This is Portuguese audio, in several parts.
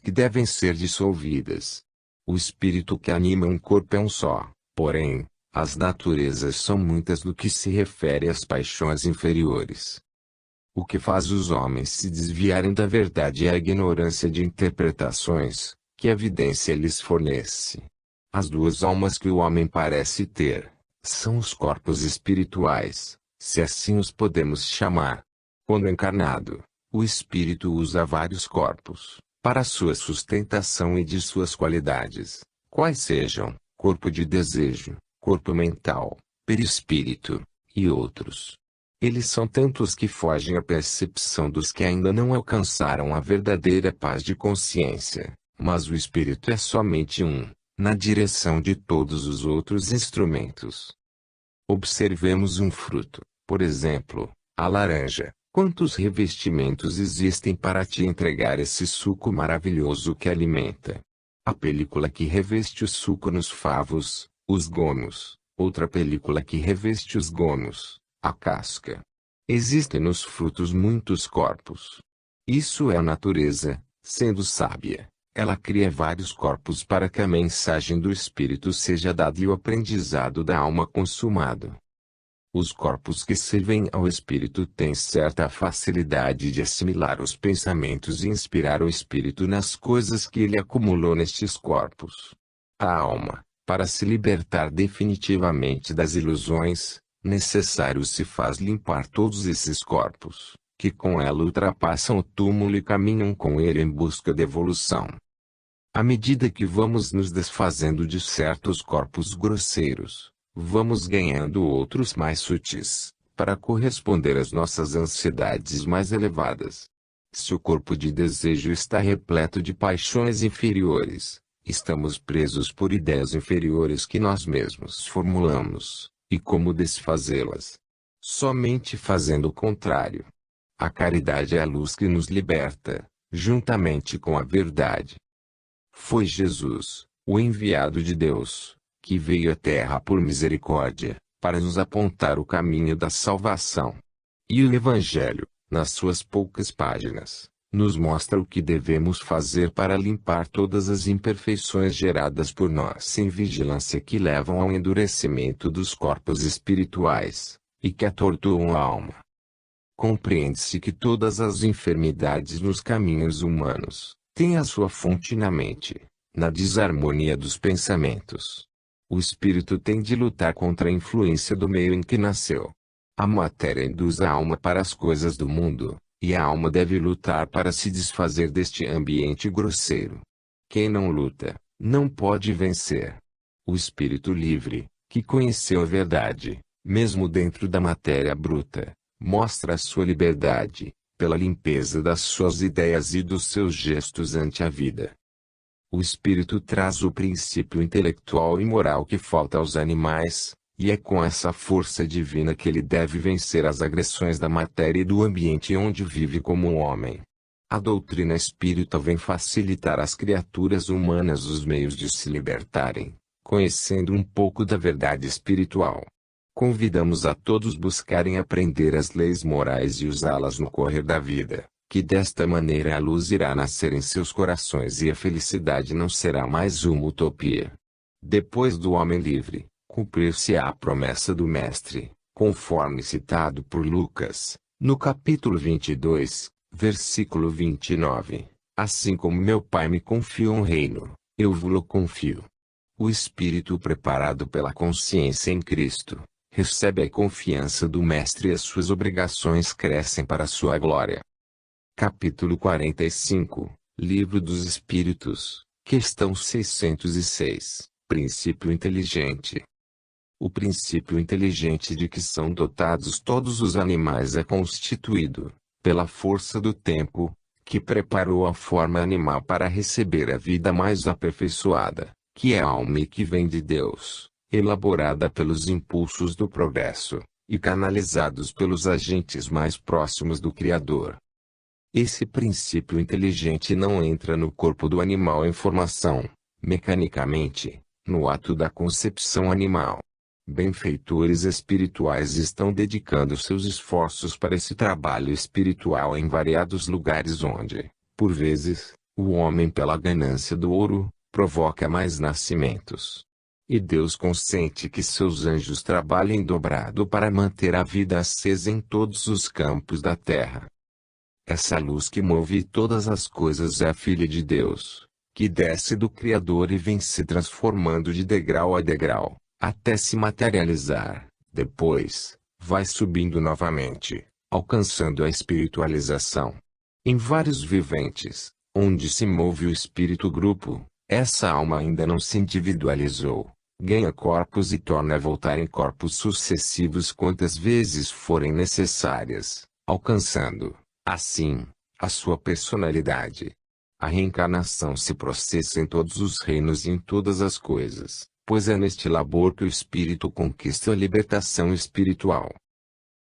que devem ser dissolvidas. O espírito que anima um corpo é um só, porém, as naturezas são muitas no que se refere às paixões inferiores. O que faz os homens se desviarem da verdade é a ignorância de interpretações, que a evidência lhes fornece. As duas almas que o homem parece ter, são os corpos espirituais, se assim os podemos chamar. Quando encarnado, o espírito usa vários corpos, para sua sustentação e de suas qualidades, quais sejam, corpo de desejo, corpo mental, perispírito, e outros. Eles são tantos que fogem à percepção dos que ainda não alcançaram a verdadeira paz de consciência, mas o espírito é somente um, na direção de todos os outros instrumentos. Observemos um fruto, por exemplo, a laranja. Quantos revestimentos existem para te entregar esse suco maravilhoso que alimenta? A película que reveste o suco nos favos, os gomos, outra película que reveste os gomos, a casca. Existem nos frutos muitos corpos. Isso é a natureza, sendo sábia. Ela cria vários corpos para que a mensagem do espírito seja dada e o aprendizado da alma consumado. Os corpos que servem ao espírito têm certa facilidade de assimilar os pensamentos e inspirar o espírito nas coisas que ele acumulou nestes corpos. A alma, para se libertar definitivamente das ilusões, necessário se faz limpar todos esses corpos, que com ela ultrapassam o túmulo e caminham com ele em busca de evolução. À medida que vamos nos desfazendo de certos corpos grosseiros, vamos ganhando outros mais sutis, para corresponder às nossas ansiedades mais elevadas. Se o corpo de desejo está repleto de paixões inferiores, estamos presos por ideias inferiores que nós mesmos formulamos, e como desfazê-las? Somente fazendo o contrário. A caridade é a luz que nos liberta, juntamente com a verdade. Foi Jesus, o enviado de Deus, que veio à terra por misericórdia, para nos apontar o caminho da salvação. E o Evangelho, nas suas poucas páginas, nos mostra o que devemos fazer para limpar todas as imperfeições geradas por nossa invigilância que levam ao endurecimento dos corpos espirituais, e que atordoam a alma. Compreende-se que todas as enfermidades nos caminhos humanos, têm a sua fonte na mente, na desarmonia dos pensamentos. O espírito tem de lutar contra a influência do meio em que nasceu. A matéria induz a alma para as coisas do mundo, e a alma deve lutar para se desfazer deste ambiente grosseiro. Quem não luta, não pode vencer. O espírito livre, que conheceu a verdade, mesmo dentro da matéria bruta, mostra a sua liberdade, pela limpeza das suas ideias e dos seus gestos ante a vida. O espírito traz o princípio intelectual e moral que falta aos animais, e é com essa força divina que ele deve vencer as agressões da matéria e do ambiente onde vive como um homem. A doutrina espírita vem facilitar às criaturas humanas os meios de se libertarem, conhecendo um pouco da verdade espiritual. Convidamos a todos buscarem aprender as leis morais e usá-las no correr da vida, que desta maneira a luz irá nascer em seus corações e a felicidade não será mais uma utopia. Depois do homem livre, cumprir-se-á a promessa do Mestre, conforme citado por Lucas, no capítulo 22, versículo 29. Assim como meu Pai me confiou um reino, eu vos-lo confio. O espírito preparado pela consciência em Cristo, recebe a confiança do Mestre e as suas obrigações crescem para a sua glória. Capítulo 45, Livro dos Espíritos, questão 606, Princípio inteligente. O princípio inteligente de que são dotados todos os animais é constituído, pela força do tempo, que preparou a forma animal para receber a vida mais aperfeiçoada, que é a alma e que vem de Deus, elaborada pelos impulsos do progresso, e canalizados pelos agentes mais próximos do Criador. Esse princípio inteligente não entra no corpo do animal em formação, mecanicamente, no ato da concepção animal. Benfeitores espirituais estão dedicando seus esforços para esse trabalho espiritual em variados lugares onde, por vezes, O homem pela ganância do ouro, provoca mais nascimentos. E Deus consente que seus anjos trabalhem dobrado para manter a vida acesa em todos os campos da terra. Essa luz que move todas as coisas é a Filha de Deus, que desce do Criador e vem se transformando de degrau a degrau, até se materializar. Depois, vai subindo novamente, alcançando a espiritualização. Em vários viventes, onde se move o espírito grupo, essa alma ainda não se individualizou, ganha corpos e torna a voltar em corpos sucessivos quantas vezes forem necessárias, alcançando, assim, a sua personalidade. A reencarnação se processa em todos os reinos e em todas as coisas, pois é neste labor que o espírito conquista a libertação espiritual.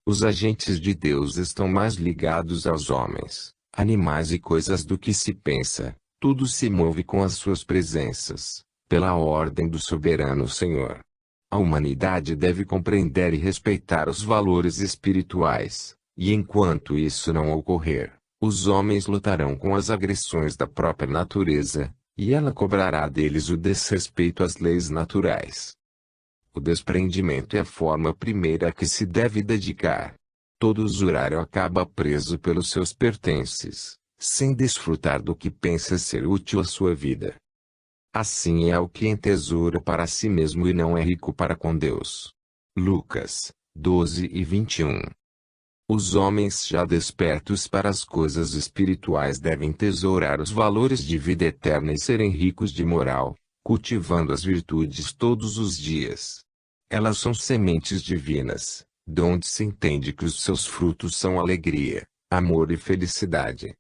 Os agentes de Deus estão mais ligados aos homens, animais e coisas do que se pensa. Tudo se move com as suas presenças, pela ordem do soberano Senhor. A humanidade deve compreender e respeitar os valores espirituais, e enquanto isso não ocorrer, os homens lutarão com as agressões da própria natureza, e ela cobrará deles o desrespeito às leis naturais. O desprendimento é a forma primeira a que se deve dedicar. Todo usurário acaba preso pelos seus pertences, sem desfrutar do que pensa ser útil à sua vida. Assim é o que entesoura para si mesmo e não é rico para com Deus. Lucas 12:21. Os homens já despertos para as coisas espirituais devem tesourar os valores de vida eterna e serem ricos de moral, cultivando as virtudes todos os dias. Elas são sementes divinas, donde se entende que os seus frutos são alegria, amor e felicidade.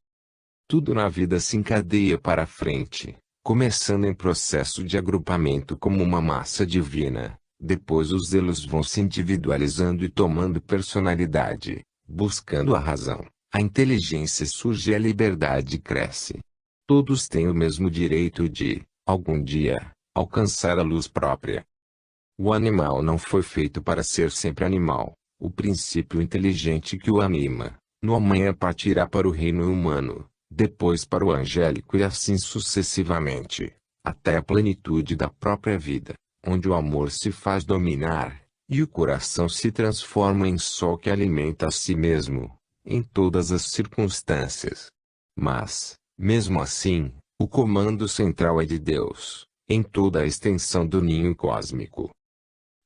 Tudo na vida se encadeia para a frente, começando em processo de agrupamento como uma massa divina. Depois os elos vão se individualizando e tomando personalidade, buscando a razão, a inteligência surge e a liberdade cresce. Todos têm o mesmo direito de, algum dia, alcançar a luz própria. O animal não foi feito para ser sempre animal. O princípio inteligente que o anima, no amanhã partirá para o reino humano, depois para o angélico e assim sucessivamente, até a plenitude da própria vida, onde o amor se faz dominar, e o coração se transforma em sol que alimenta a si mesmo, em todas as circunstâncias. Mas, mesmo assim, o comando central é de Deus, em toda a extensão do ninho cósmico.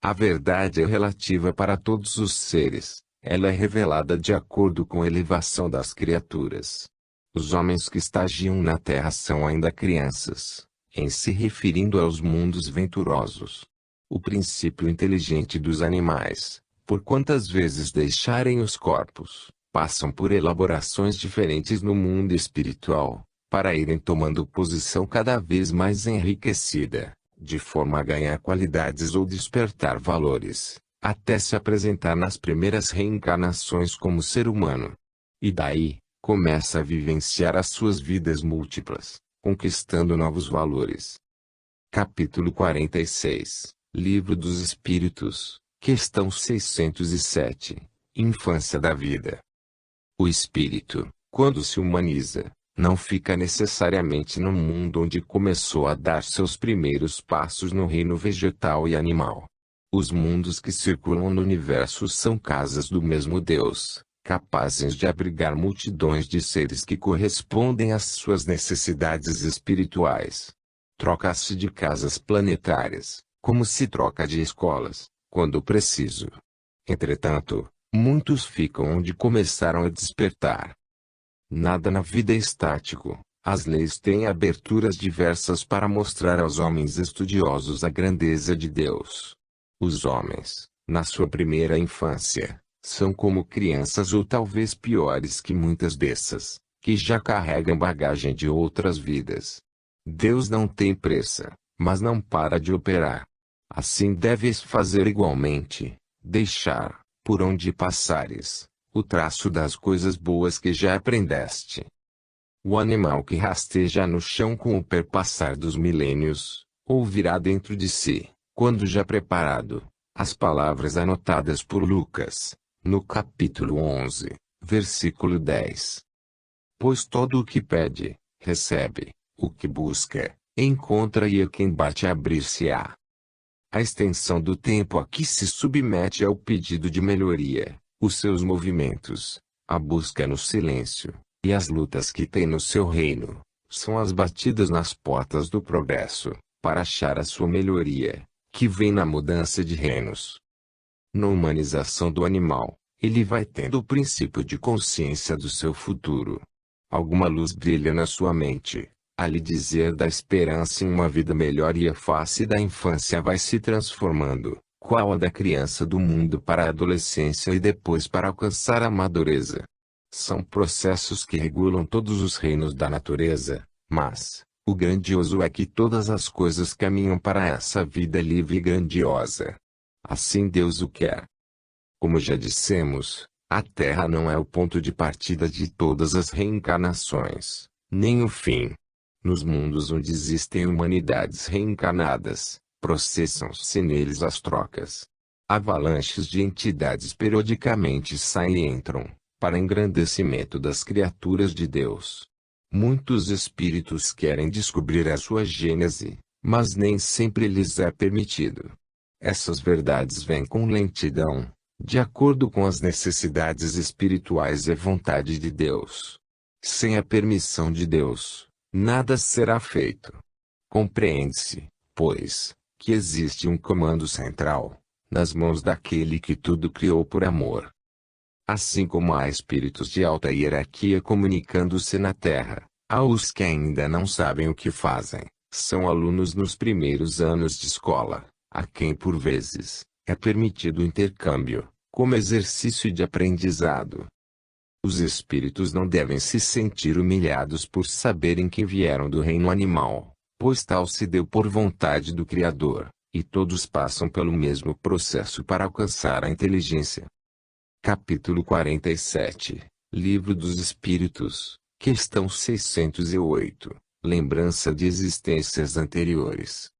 A verdade é relativa para todos os seres, ela é revelada de acordo com a elevação das criaturas. Os homens que estagiam na Terra são ainda crianças, em se referindo aos mundos venturosos. O princípio inteligente dos animais, por quantas vezes deixarem os corpos, passam por elaborações diferentes no mundo espiritual, para irem tomando posição cada vez mais enriquecida, de forma a ganhar qualidades ou despertar valores, até se apresentar nas primeiras reencarnações como ser humano. E daí, começa a vivenciar as suas vidas múltiplas, conquistando novos valores. Capítulo 46, Livro dos Espíritos, questão 607, Infância da Vida. O espírito, quando se humaniza, não fica necessariamente no mundo onde começou a dar seus primeiros passos no reino vegetal e animal. Os mundos que circulam no universo são casas do mesmo Deus, capazes de abrigar multidões de seres que correspondem às suas necessidades espirituais. Troca-se de casas planetárias, como se troca de escolas, quando preciso. Entretanto, muitos ficam onde começaram a despertar. Nada na vida é estático. As leis têm aberturas diversas para mostrar aos homens estudiosos a grandeza de Deus. Os homens, na sua primeira infância, são como crianças ou talvez piores que muitas dessas, que já carregam bagagem de outras vidas. Deus não tem pressa, mas não para de operar. Assim deves fazer igualmente, deixar, por onde passares, o traço das coisas boas que já aprendeste. O animal que rasteja no chão com o perpassar dos milênios, ouvirá dentro de si, quando já preparado, as palavras anotadas por Lucas, no capítulo 11, versículo 10. Pois todo o que pede, recebe, o que busca, encontra e a quem bate abrir-se-á. A extensão do tempo a que se submete ao pedido de melhoria, os seus movimentos, a busca no silêncio, e as lutas que tem no seu reino, são as batidas nas portas do progresso, para achar a sua melhoria, que vem na mudança de reinos. Na humanização do animal, ele vai tendo o princípio de consciência do seu futuro. Alguma luz brilha na sua mente, a lhe dizer da esperança em uma vida melhor, e a face da infância vai se transformando, qual a da criança do mundo para a adolescência e depois para alcançar a madureza. São processos que regulam todos os reinos da natureza, mas o grandioso é que todas as coisas caminham para essa vida livre e grandiosa. Assim Deus o quer. Como já dissemos, a Terra não é o ponto de partida de todas as reencarnações, nem o fim. Nos mundos onde existem humanidades reencarnadas, processam-se neles as trocas. Avalanches de entidades periodicamente saem e entram, para engrandecimento das criaturas de Deus. Muitos espíritos querem descobrir a sua gênese, mas nem sempre lhes é permitido. Essas verdades vêm com lentidão, de acordo com as necessidades espirituais e vontade de Deus. Sem a permissão de Deus, nada será feito. Compreende-se, pois, que existe um comando central, nas mãos daquele que tudo criou por amor. Assim como há espíritos de alta hierarquia comunicando-se na Terra, há os que ainda não sabem o que fazem, são alunos nos primeiros anos de escola, a quem por vezes é permitido o intercâmbio, como exercício de aprendizado. Os espíritos não devem se sentir humilhados por saberem que vieram do reino animal, pois tal se deu por vontade do Criador, e todos passam pelo mesmo processo para alcançar a inteligência. Capítulo 47, Livro dos Espíritos, questão 608, Lembrança de existências anteriores.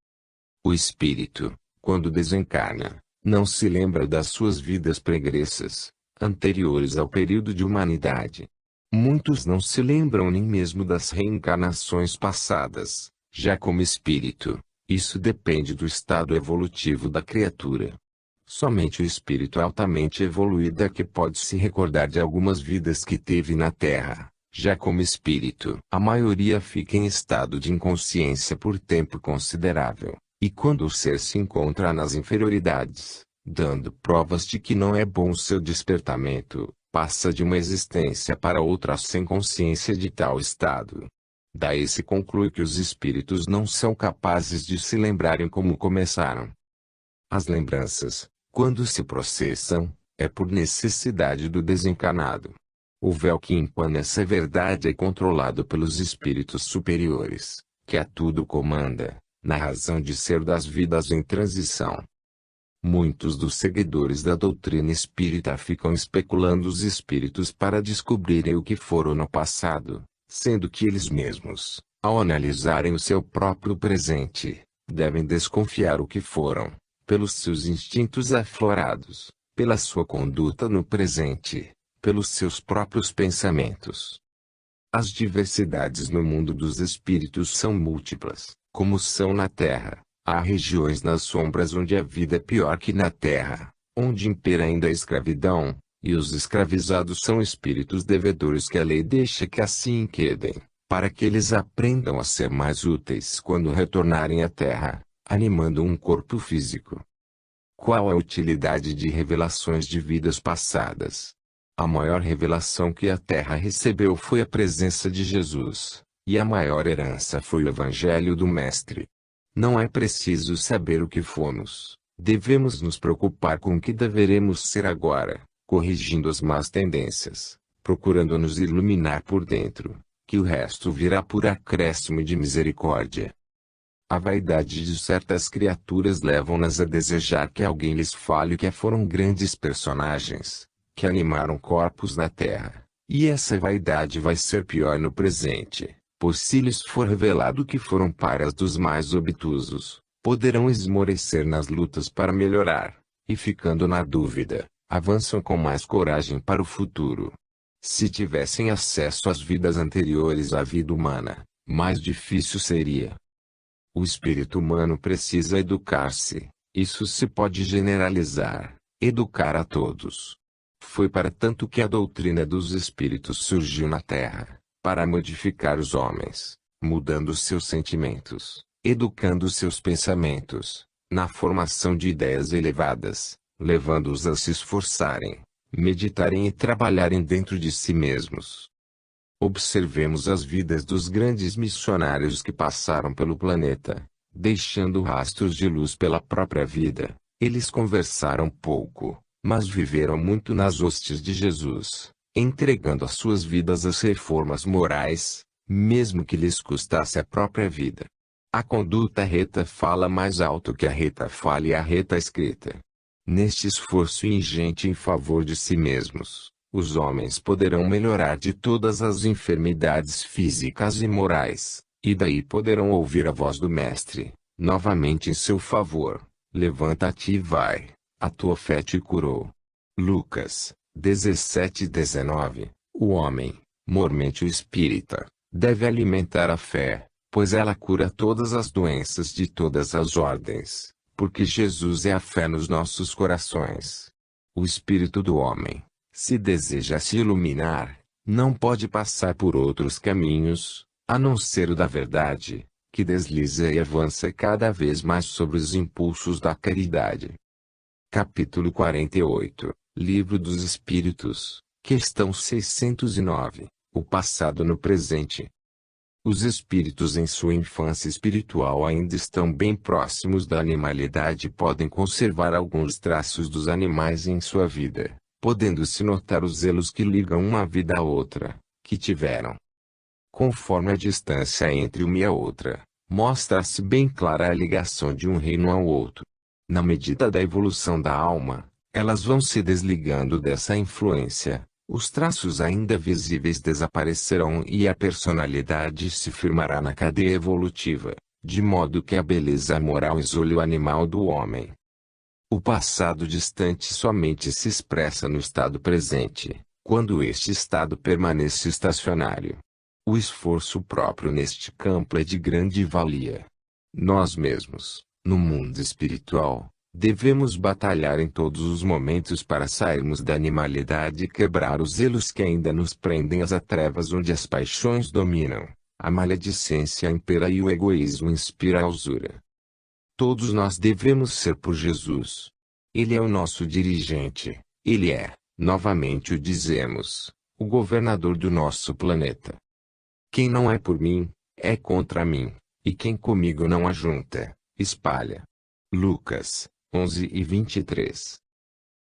O espírito, quando desencarna, não se lembra das suas vidas pregressas, anteriores ao período de humanidade. Muitos não se lembram nem mesmo das reencarnações passadas. Já como espírito, isso depende do estado evolutivo da criatura. Somente o espírito altamente evoluído é que pode se recordar de algumas vidas que teve na Terra. Já como espírito, a maioria fica em estado de inconsciência por tempo considerável, e quando o ser se encontra nas inferioridades, dando provas de que não é bom seu despertamento, passa de uma existência para outra sem consciência de tal estado. Daí se conclui que os espíritos não são capazes de se lembrarem como começaram. As lembranças, quando se processam, é por necessidade do desencarnado. O véu que empana essa verdade é controlado pelos espíritos superiores, que a tudo comanda, na razão de ser das vidas em transição. Muitos dos seguidores da doutrina espírita ficam especulando os espíritos para descobrirem o que foram no passado, sendo que eles mesmos, ao analisarem o seu próprio presente, devem desconfiar o que foram, pelos seus instintos aflorados, pela sua conduta no presente, pelos seus próprios pensamentos. As diversidades no mundo dos espíritos são múltiplas, como são na Terra. Há regiões nas sombras onde a vida é pior que na Terra, onde impera ainda a escravidão, e os escravizados são espíritos devedores que a lei deixa que assim quedem, para que eles aprendam a ser mais úteis quando retornarem à Terra, animando um corpo físico. Qual a utilidade de revelações de vidas passadas? A maior revelação que a Terra recebeu foi a presença de Jesus, e a maior herança foi o Evangelho do Mestre. Não é preciso saber o que fomos, devemos nos preocupar com o que deveremos ser agora, corrigindo as más tendências, procurando nos iluminar por dentro, que o resto virá por acréscimo de misericórdia. A vaidade de certas criaturas leva-nas a desejar que alguém lhes fale que foram grandes personagens, que animaram corpos na Terra, e essa vaidade vai ser pior no presente. Pois se lhes for revelado que foram paras dos mais obtusos, poderão esmorecer nas lutas para melhorar, e ficando na dúvida, avançam com mais coragem para o futuro. Se tivessem acesso às vidas anteriores à vida humana, mais difícil seria. O espírito humano precisa educar-se. Isso se pode generalizar, educar a todos. Foi para tanto que a doutrina dos espíritos surgiu na Terra, para modificar os homens, mudando seus sentimentos, educando seus pensamentos, na formação de ideias elevadas, levando-os a se esforçarem, meditarem e trabalharem dentro de si mesmos. Observemos as vidas dos grandes missionários que passaram pelo planeta, deixando rastros de luz pela própria vida. Eles conversaram pouco, mas viveram muito nas hostes de Jesus, entregando as suas vidas às reformas morais, mesmo que lhes custasse a própria vida. A conduta reta fala mais alto que a reta fala e a reta escrita. Neste esforço ingente em favor de si mesmos, os homens poderão melhorar de todas as enfermidades físicas e morais, e daí poderão ouvir a voz do Mestre, novamente em seu favor: levanta-te e vai, a tua fé te curou. Lucas 17:19. O homem, mormente o espírita, deve alimentar a fé, pois ela cura todas as doenças de todas as ordens, porque Jesus é a fé nos nossos corações. O espírito do homem, se deseja se iluminar, não pode passar por outros caminhos, a não ser o da verdade, que desliza e avança cada vez mais sobre os impulsos da caridade. Capítulo 48, Livro dos Espíritos, questão 609, o passado no presente. Os espíritos em sua infância espiritual ainda estão bem próximos da animalidade e podem conservar alguns traços dos animais em sua vida, podendo-se notar os elos que ligam uma vida à outra, que tiveram. Conforme a distância entre uma e a outra, mostra-se bem clara a ligação de um reino ao outro. Na medida da evolução da alma, elas vão se desligando dessa influência, os traços ainda visíveis desaparecerão e a personalidade se firmará na cadeia evolutiva, de modo que a beleza moral isole o animal do homem. O passado distante somente se expressa no estado presente, quando este estado permanece estacionário. O esforço próprio neste campo é de grande valia. Nós mesmos, no mundo espiritual, devemos batalhar em todos os momentos para sairmos da animalidade e quebrar os elos que ainda nos prendem às trevas onde as paixões dominam, a maledicência impera e o egoísmo inspira a usura. Todos nós devemos ser por Jesus. Ele é o nosso dirigente, ele é, novamente o dizemos, o governador do nosso planeta. Quem não é por mim, é contra mim, e quem comigo não ajunta, espalha. Lucas 11:23.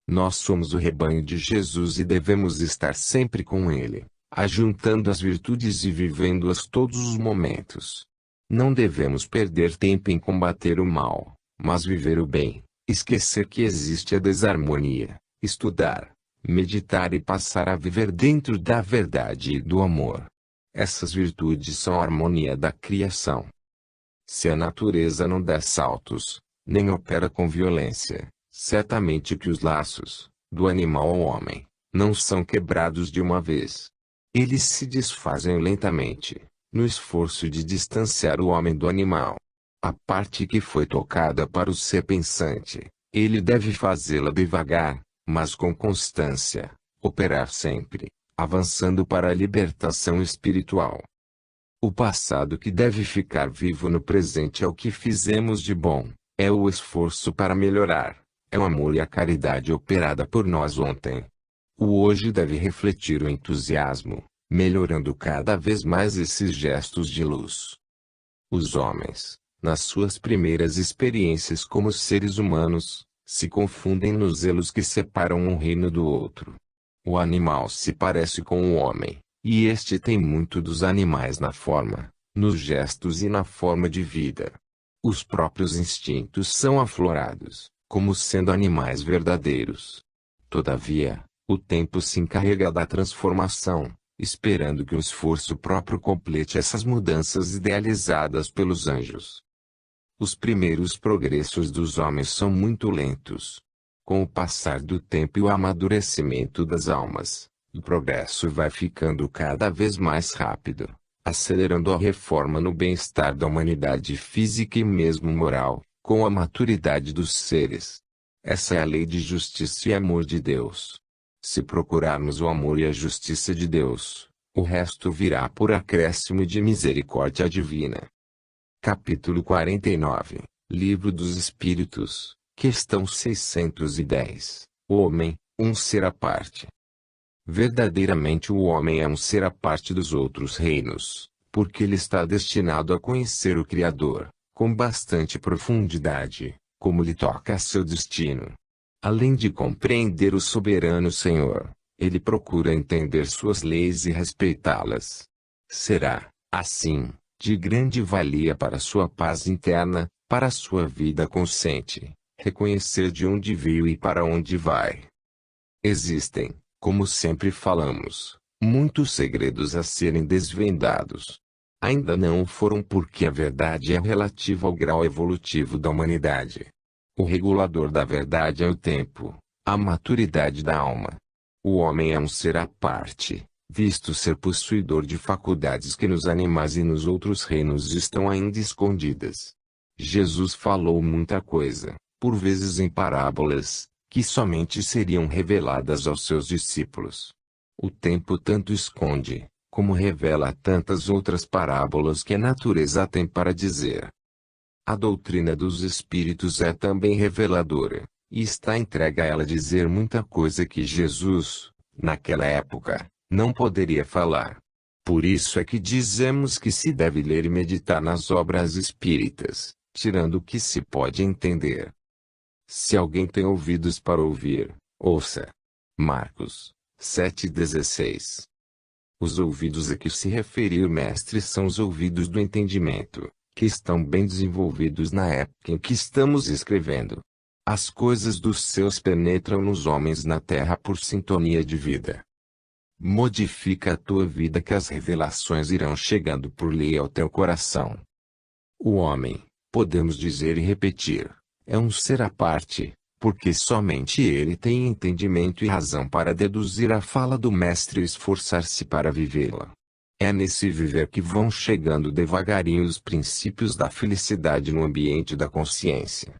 Nós somos o rebanho de Jesus e devemos estar sempre com ele, ajuntando as virtudes e vivendo-as todos os momentos. Não devemos perder tempo em combater o mal, mas viver o bem, esquecer que existe a desarmonia, estudar, meditar e passar a viver dentro da verdade e do amor. Essas virtudes são a harmonia da criação. Se a natureza não dá saltos, nem opera com violência, certamente que os laços, do animal ao homem, não são quebrados de uma vez. Eles se desfazem lentamente, no esforço de distanciar o homem do animal. A parte que foi tocada para o ser pensante, ele deve fazê-la devagar, mas com constância, operar sempre, avançando para a libertação espiritual. O passado que deve ficar vivo no presente é o que fizemos de bom, é o esforço para melhorar, é o amor e a caridade operada por nós ontem. O hoje deve refletir o entusiasmo, melhorando cada vez mais esses gestos de luz. Os homens, nas suas primeiras experiências como seres humanos, se confundem nos elos que separam um reino do outro. O animal se parece com o homem, e este tem muito dos animais na forma, nos gestos e na forma de vida. Os próprios instintos são aflorados, como sendo animais verdadeiros. Todavia, o tempo se encarrega da transformação, esperando que o esforço próprio complete essas mudanças idealizadas pelos anjos. Os primeiros progressos dos homens são muito lentos. Com o passar do tempo e o amadurecimento das almas, o progresso vai ficando cada vez mais rápido, acelerando a reforma no bem-estar da humanidade física e mesmo moral, com a maturidade dos seres. Essa é a lei de justiça e amor de Deus. Se procurarmos o amor e a justiça de Deus, o resto virá por acréscimo de misericórdia divina. Capítulo 49, Livro dos Espíritos, questão 610. O homem, um ser à parte. Verdadeiramente o homem é um ser à parte dos outros reinos, porque ele está destinado a conhecer o Criador, com bastante profundidade, como lhe toca a seu destino. Além de compreender o soberano Senhor, ele procura entender suas leis e respeitá-las. Será, assim, de grande valia para sua paz interna, para sua vida consciente, reconhecer de onde veio e para onde vai. Existem, como sempre falamos, muitos segredos a serem desvendados. Ainda não foram porque a verdade é relativa ao grau evolutivo da humanidade. O regulador da verdade é o tempo, a maturidade da alma. O homem é um ser à parte, visto ser possuidor de faculdades que nos animais e nos outros reinos estão ainda escondidas. Jesus falou muita coisa, por vezes em parábolas, que somente seriam reveladas aos seus discípulos. O tempo tanto esconde, como revela tantas outras parábolas que a natureza tem para dizer. A doutrina dos espíritos é também reveladora, e está entregue a ela dizer muita coisa que Jesus, naquela época, não poderia falar. Por isso é que dizemos que se deve ler e meditar nas obras espíritas, tirando o que se pode entender. Se alguém tem ouvidos para ouvir, ouça. Marcos 7,16. Os ouvidos a que se referir o mestre são os ouvidos do entendimento, que estão bem desenvolvidos na época em que estamos escrevendo. As coisas dos céus penetram nos homens na terra por sintonia de vida. Modifica a tua vida que as revelações irão chegando por lei ao teu coração. O homem, podemos dizer e repetir, é um ser à parte, porque somente ele tem entendimento e razão para deduzir a fala do mestre e esforçar-se para vivê-la. É nesse viver que vão chegando devagarinho os princípios da felicidade no ambiente da consciência.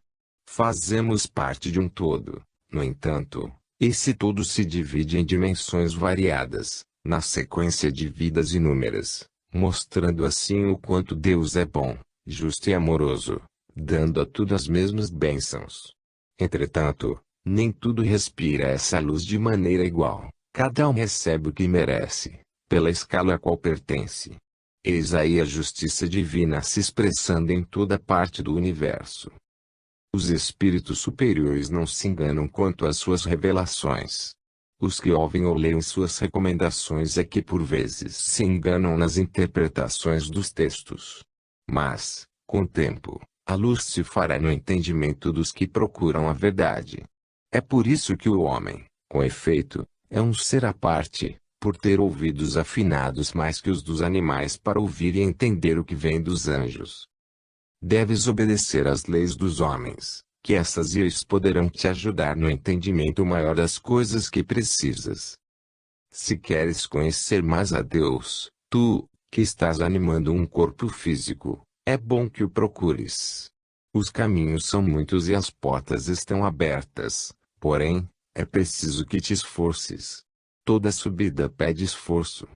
Fazemos parte de um todo, no entanto, esse todo se divide em dimensões variadas, na sequência de vidas inúmeras, mostrando assim o quanto Deus é bom, justo e amoroso, dando a tudo as mesmas bênçãos. Entretanto, nem tudo respira essa luz de maneira igual, cada um recebe o que merece, pela escala a qual pertence. Eis aí a justiça divina se expressando em toda parte do universo. Os espíritos superiores não se enganam quanto às suas revelações. Os que ouvem ou leem suas recomendações é que por vezes se enganam nas interpretações dos textos. Mas, com o tempo, a luz se fará no entendimento dos que procuram a verdade. É por isso que o homem, com efeito, é um ser à parte, por ter ouvidos afinados mais que os dos animais para ouvir e entender o que vem dos anjos. Deves obedecer às leis dos homens, que essas leis poderão te ajudar no entendimento maior das coisas que precisas. Se queres conhecer mais a Deus, tu, que estás animando um corpo físico, é bom que o procures. Os caminhos são muitos e as portas estão abertas, porém, é preciso que te esforces. Toda subida pede esforço.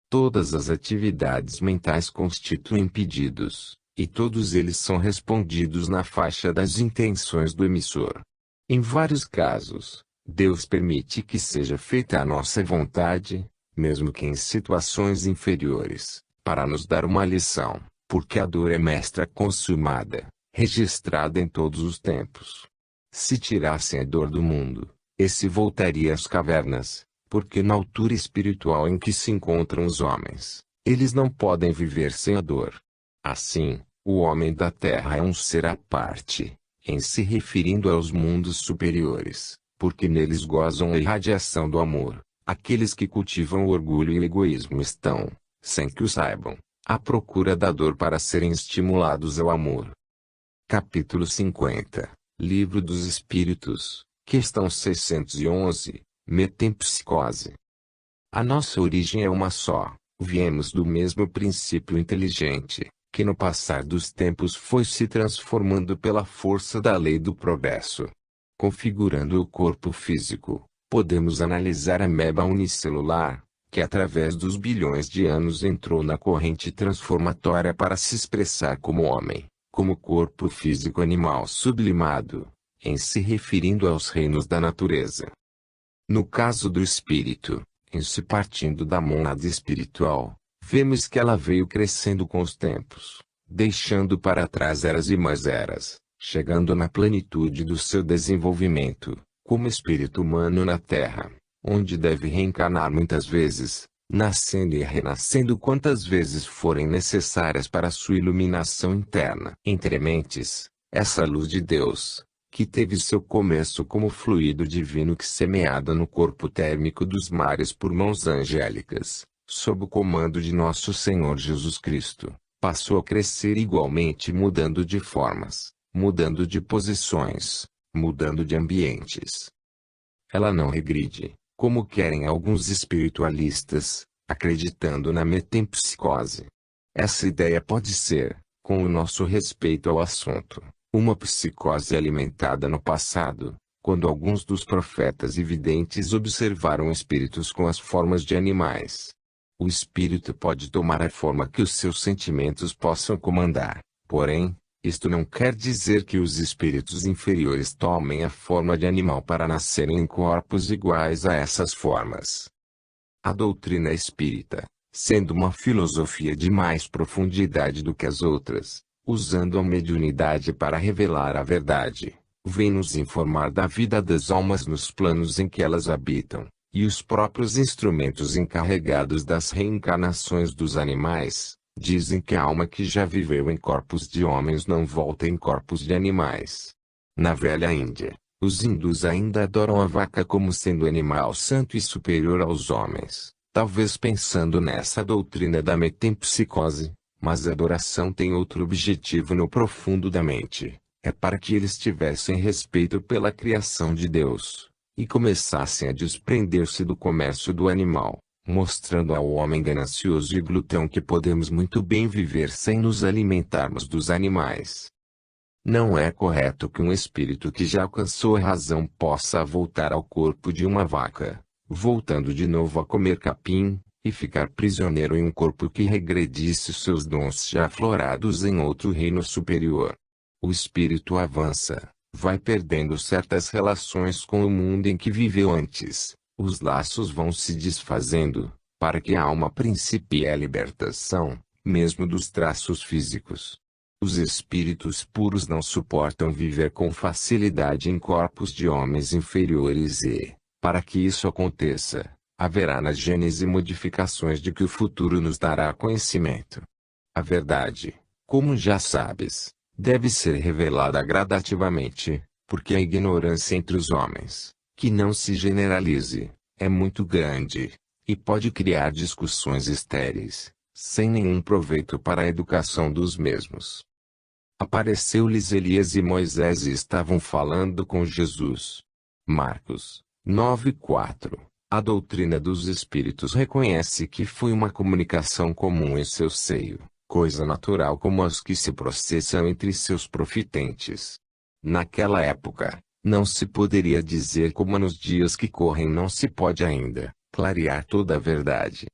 Todas as atividades mentais constituem pedidos, e todos eles são respondidos na faixa das intenções do emissor. Em vários casos, Deus permite que seja feita a nossa vontade, mesmo que em situações inferiores, para nos dar uma lição, porque a dor é mestra consumada, registrada em todos os tempos. Se tirassem a dor do mundo, esse voltaria às cavernas, porque na altura espiritual em que se encontram os homens, eles não podem viver sem a dor. Assim, o homem da terra é um ser à parte, em se referindo aos mundos superiores, porque neles gozam a irradiação do amor. Aqueles que cultivam o orgulho e o egoísmo estão, sem que o saibam, à procura da dor para serem estimulados ao amor. Capítulo 50, Livro dos Espíritos, questão 611, Metempsicose. A nossa origem é uma só, Viemos do mesmo princípio inteligente, que no passar dos tempos foi se transformando pela força da lei do progresso. Configurando o corpo físico, podemos analisar a ameba unicelular, que através dos bilhões de anos entrou na corrente transformatória para se expressar como homem, como corpo físico animal sublimado, em se referindo aos reinos da natureza. No caso do espírito, em se partindo da mônada espiritual, vemos que ela veio crescendo com os tempos, deixando para trás eras e mais eras, chegando na plenitude do seu desenvolvimento, como espírito humano na Terra, onde deve reencarnar muitas vezes, nascendo e renascendo quantas vezes forem necessárias para sua iluminação interna. Entre mentes, essa luz de Deus, que teve seu começo como fluido divino que semeada no corpo térmico dos mares por mãos angélicas, sob o comando de nosso Senhor Jesus Cristo, passou a crescer igualmente mudando de formas, mudando de posições, mudando de ambientes. Ela não regride, como querem alguns espiritualistas, acreditando na metempsicose. Essa ideia pode ser, com o nosso respeito ao assunto, uma psicose alimentada no passado, quando alguns dos profetas e videntes observaram espíritos com as formas de animais. O espírito pode tomar a forma que os seus sentimentos possam comandar, porém, isto não quer dizer que os espíritos inferiores tomem a forma de animal para nascerem em corpos iguais a essas formas. A doutrina espírita, sendo uma filosofia de mais profundidade do que as outras, usando a mediunidade para revelar a verdade, vem nos informar da vida das almas nos planos em que elas habitam, e os próprios instrumentos encarregados das reencarnações dos animais, dizem que a alma que já viveu em corpos de homens não volta em corpos de animais. Na velha Índia, os hindus ainda adoram a vaca como sendo animal santo e superior aos homens, talvez pensando nessa doutrina da metempsicose. Mas a adoração tem outro objetivo no profundo da mente, é para que eles tivessem respeito pela criação de Deus, e começassem a desprender-se do comércio do animal, mostrando ao homem ganancioso e glutão que podemos muito bem viver sem nos alimentarmos dos animais. Não é correto que um espírito que já alcançou a razão possa voltar ao corpo de uma vaca, voltando de novo a comer capim, e ficar prisioneiro em um corpo que regredisse seus dons já aflorados em outro reino superior. O espírito avança, vai perdendo certas relações com o mundo em que viveu antes, os laços vão se desfazendo, para que a alma principie a libertação, mesmo dos traços físicos. Os espíritos puros não suportam viver com facilidade em corpos de homens inferiores e, para que isso aconteça, haverá na gênese modificações de que o futuro nos dará conhecimento. A verdade, como já sabes, deve ser revelada gradativamente, porque a ignorância entre os homens, que não se generalize, é muito grande, e pode criar discussões estéreis, sem nenhum proveito para a educação dos mesmos. Apareceu-lhes Elias e Moisés e estavam falando com Jesus. Marcos 9:4. A doutrina dos espíritos reconhece que foi uma comunicação comum em seu seio, coisa natural como as que se processam entre seus profitentes. Naquela época, não se poderia dizer como nos dias que correm não se pode ainda clarear toda a verdade.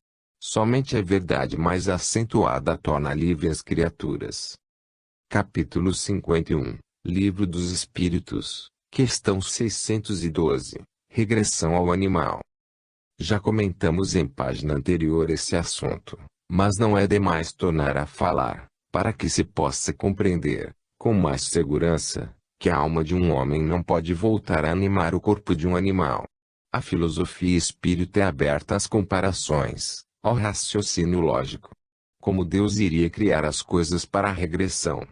Somente a verdade mais acentuada torna livre as criaturas. Capítulo 51, Livro dos Espíritos, questão 612, Regressão ao animal. Já comentamos em página anterior esse assunto, mas não é demais tornar a falar, para que se possa compreender, com mais segurança, que a alma de um homem não pode voltar a animar o corpo de um animal. A filosofia espírita é aberta às comparações, ao raciocínio lógico. Como Deus iria criar as coisas para a regressão?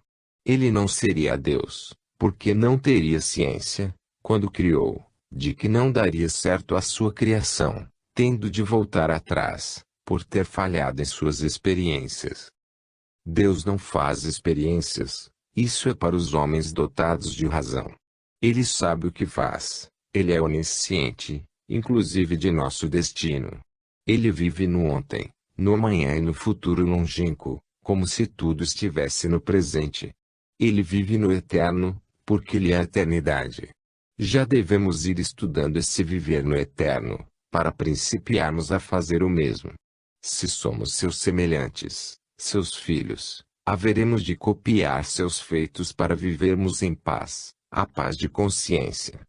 Ele não seria Deus, porque não teria ciência, quando criou, de que não daria certo a sua criação, tendo de voltar atrás, por ter falhado em suas experiências. Deus não faz experiências, isso é para os homens dotados de razão. Ele sabe o que faz, ele é onisciente, inclusive de nosso destino. Ele vive no ontem, no amanhã e no futuro longínquo, como se tudo estivesse no presente. Ele vive no eterno, porque ele é a eternidade. Já devemos ir estudando esse viver no eterno, para principiarmos a fazer o mesmo. Se somos seus semelhantes, seus filhos, haveremos de copiar seus feitos para vivermos em paz, a paz de consciência.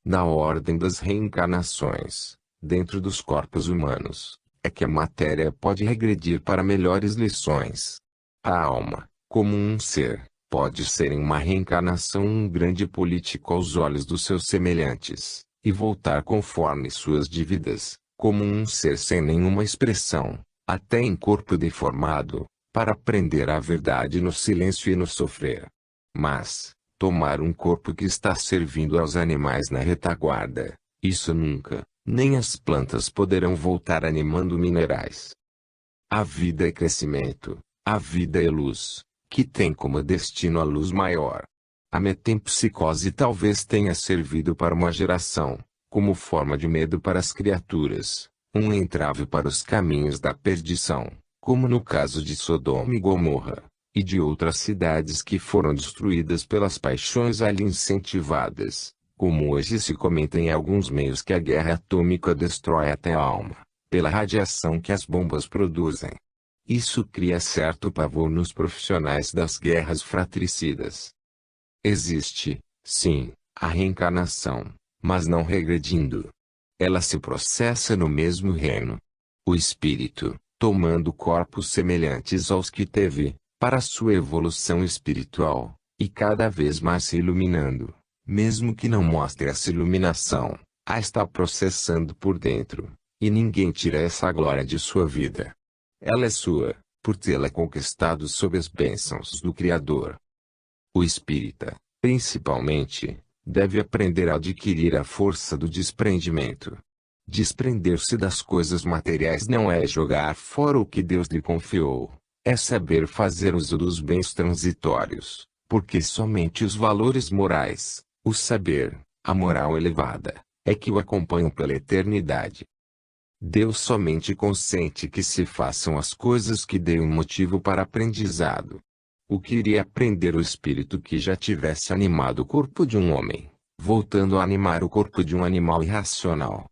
Na ordem das reencarnações, dentro dos corpos humanos, é que a matéria pode regredir para melhores lições. A alma, como um ser, pode ser em uma reencarnação um grande político aos olhos dos seus semelhantes, e voltar conforme suas dívidas, como um ser sem nenhuma expressão, até em corpo deformado, para aprender a verdade no silêncio e no sofrer. Mas, tomar um corpo que está servindo aos animais na retaguarda, isso nunca, nem as plantas poderão voltar animando minerais. A vida é crescimento, a vida é luz, que tem como destino a luz maior. A metempsicose talvez tenha servido para uma geração, como forma de medo para as criaturas, um entrave para os caminhos da perdição, como no caso de Sodoma e Gomorra, e de outras cidades que foram destruídas pelas paixões ali incentivadas, como hoje se comenta em alguns meios que a guerra atômica destrói até a alma, pela radiação que as bombas produzem. Isso cria certo pavor nos profissionais das guerras fratricidas. Existe, sim, a reencarnação, mas não regredindo. Ela se processa no mesmo reino. O espírito, tomando corpos semelhantes aos que teve, para sua evolução espiritual, e cada vez mais se iluminando, mesmo que não mostre essa iluminação, a está processando por dentro, e ninguém tira essa glória de sua vida. Ela é sua, por tê-la conquistado sob as bênçãos do Criador. O espírita, principalmente, deve aprender a adquirir a força do desprendimento. Desprender-se das coisas materiais não é jogar fora o que Deus lhe confiou, é saber fazer uso dos bens transitórios, porque somente os valores morais, o saber, a moral elevada, é que o acompanham pela eternidade. Deus somente consente que se façam as coisas que deem um motivo para aprendizado. O que iria aprender o espírito que já tivesse animado o corpo de um homem, voltando a animar o corpo de um animal irracional?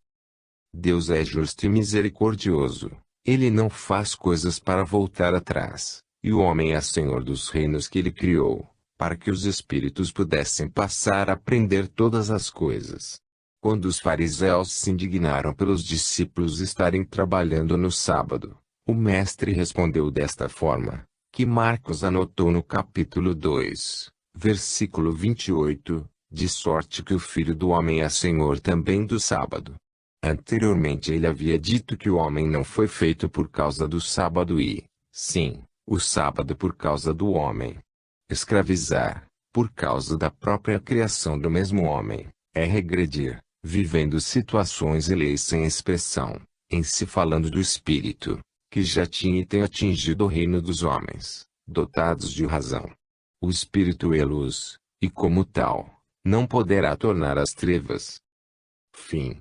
Deus é justo e misericordioso, ele não faz coisas para voltar atrás, e o homem é senhor dos reinos que ele criou, para que os espíritos pudessem passar a aprender todas as coisas. Quando os fariseus se indignaram pelos discípulos estarem trabalhando no sábado, o mestre respondeu desta forma, que Marcos anotou no capítulo 2, versículo 28, de sorte que o Filho do Homem é Senhor também do sábado. Anteriormente ele havia dito que o homem não foi feito por causa do sábado e, sim, o sábado por causa do homem. Escravizar, por causa da própria criação do mesmo homem, é regredir, vivendo situações e leis sem expressão, em se falando do espírito, que já tinha e tem atingido o reino dos homens, dotados de razão. O espírito é luz, e como tal, não poderá tornar as trevas. Fim.